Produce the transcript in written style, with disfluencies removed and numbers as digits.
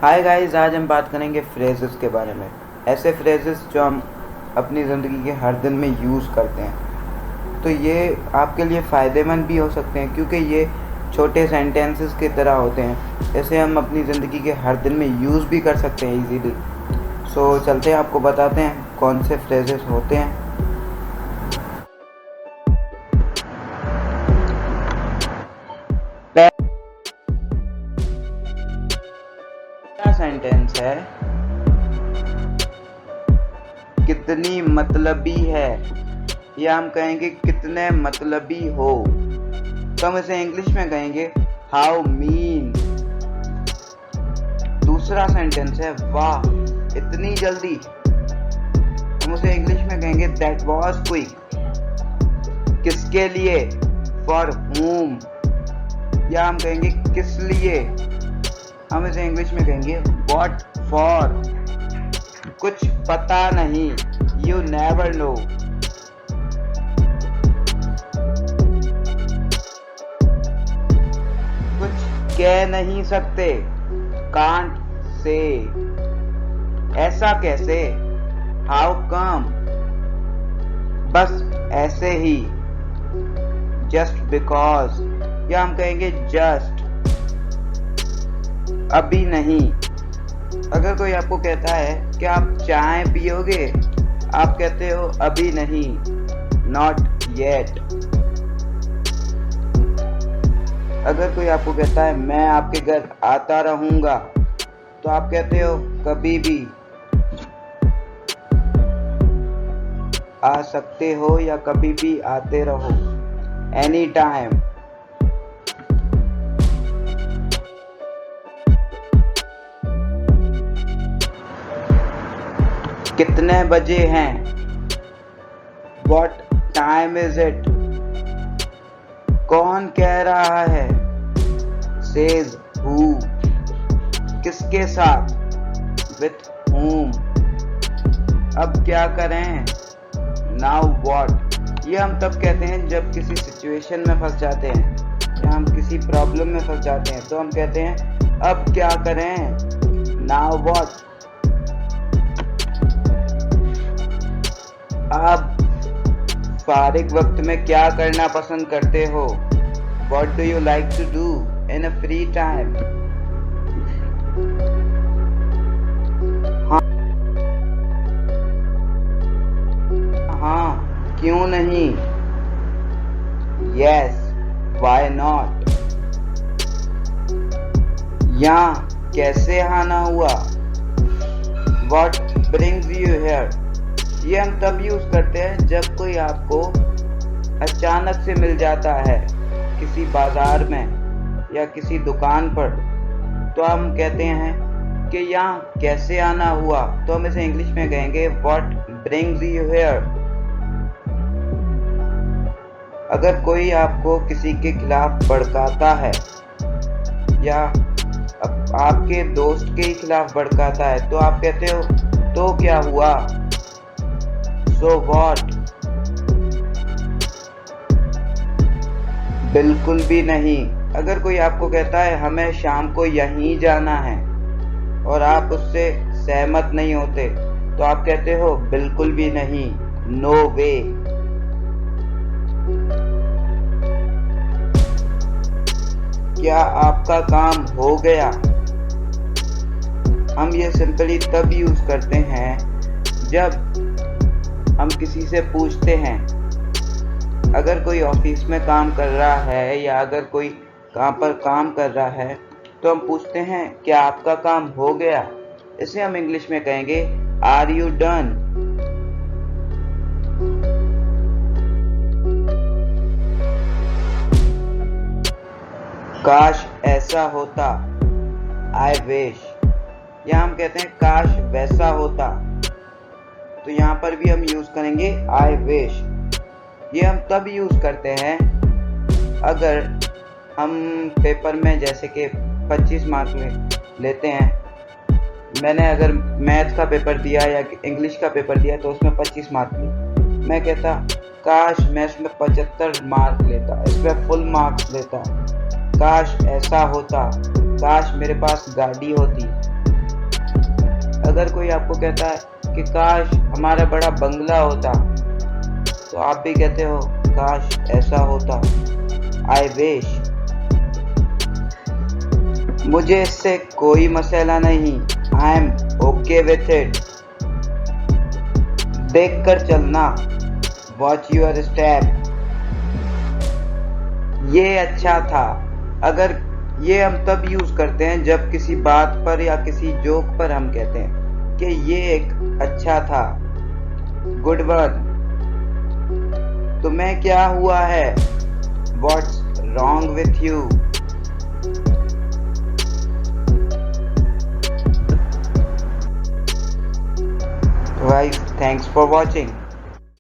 Hi guys, आज हम बात करेंगे फ्रेजेस के बारे में। ऐसे फ्रेजेस जो हम अपनी ज़िंदगी के हर दिन में यूज़ करते हैं। तो ये आपके लिए फ़ायदेमंद भी हो सकते हैं क्योंकि ये छोटे सेंटेंसेस की तरह होते हैं। ऐसे हम अपनी ज़िंदगी के हर दिन में यूज़ भी कर सकते हैं इजीली। सो चलते हैं, आपको बताते हैं कौन से फ्रेजेस होते हैं। पहला सेंटेंस है, कितनी मतलबी है, या हम कहेंगे कितने मतलबी हो। तो हम इसे इंग्लिश में कहेंगे हाउ मीन। दूसरा सेंटेंस है, वाह इतनी जल्दी। हम उसे इंग्लिश में कहेंगे दैट वाज क्विक। किसके लिए, फॉर whom, या हम कहेंगे किस लिए। हम इसे इंग्लिश में कहेंगे व्हाट फॉर। कुछ पता नहीं, यू नेवर नो। कुछ कह नहीं सकते, कांट से। ऐसा कैसे, हाउ कम। बस ऐसे ही, जस्ट बिकॉज, या हम कहेंगे जस्ट। अभी नहीं। अगर कोई आपको कहता है कि आप चाय पियोगे, आप कहते हो अभी नहीं, नॉट येट। अगर कोई आपको कहता है मैं आपके घर आता रहूंगा, तो आप कहते हो कभी भी। आ सकते हो या कभी भी आते रहो, एनी टाइम। कितने बजे हैं, What time is it? कौन कह रहा है, Says who? किसके साथ, With whom? अब क्या करें, Now what? ये हम तब कहते हैं जब किसी सिचुएशन में फंस जाते हैं या हम किसी प्रॉब्लम में फंस जाते हैं, तो हम कहते हैं अब क्या करें, Now what? आप फारिग वक्त में क्या करना पसंद करते हो, What do you like to do in a free time? हाँ क्यों नहीं, Yes, why not? यहाँ कैसे आना हुआ, What brings you here? ये हम तब यूज करते हैं जब कोई आपको अचानक से मिल जाता है किसी बाजार में या किसी दुकान पर, तो हम कहते हैं कि यहाँ कैसे आना हुआ। तो हम इसे इंग्लिश में कहेंगे What brings you here? अगर कोई आपको किसी के खिलाफ भड़काता है या आपके दोस्त के खिलाफ भड़काता है, तो आप कहते हो तो क्या हुआ, So what? बिल्कुल भी नहीं। अगर कोई आपको कहता है हमें शाम को यहीं जाना है और आप उससे सहमत नहीं होते, तो आप कहते हो बिल्कुल भी नहीं, नो वे। क्या आपका काम हो गया। हम ये सिंपली तब यूज करते हैं जब हम किसी से पूछते हैं। अगर कोई ऑफिस में काम कर रहा है या अगर कोई कहाँ पर काम कर रहा है, तो हम पूछते हैं क्या आपका काम हो गया। इसे हम इंग्लिश में कहेंगे आर यू डन। काश ऐसा होता, आई विश, या हम कहते हैं काश वैसा होता। तो यहाँ पर भी हम यूज करेंगे आई विश। ये हम तब यूज करते हैं अगर हम पेपर में जैसे कि 25 मार्क लेते हैं। मैंने अगर मैथ का पेपर दिया या इंग्लिश का पेपर दिया तो उसमें 25 मार्क लिए। मैं कहता काश मैं इसमें 75 मार्क लेता, इसमें फुल मार्क्स लेता। काश ऐसा होता, काश मेरे पास गाड़ी होती, अगर कोई आपको कहता है कि काश हमारा बड़ा बंगला होता, तो आप भी कहते हो काश ऐसा होता, आई विश। मुझे इससे कोई मसला नहीं, I am okay with it. देख कर चलना, वॉच योर स्टेप। ये अच्छा था। अगर ये हम तब यूज करते हैं जब किसी बात पर या किसी जोक पर हम कहते हैं कि ये एक अच्छा था, गुड वन। तुम्हें क्या हुआ है, what's wrong with you. Guys, thanks for watching.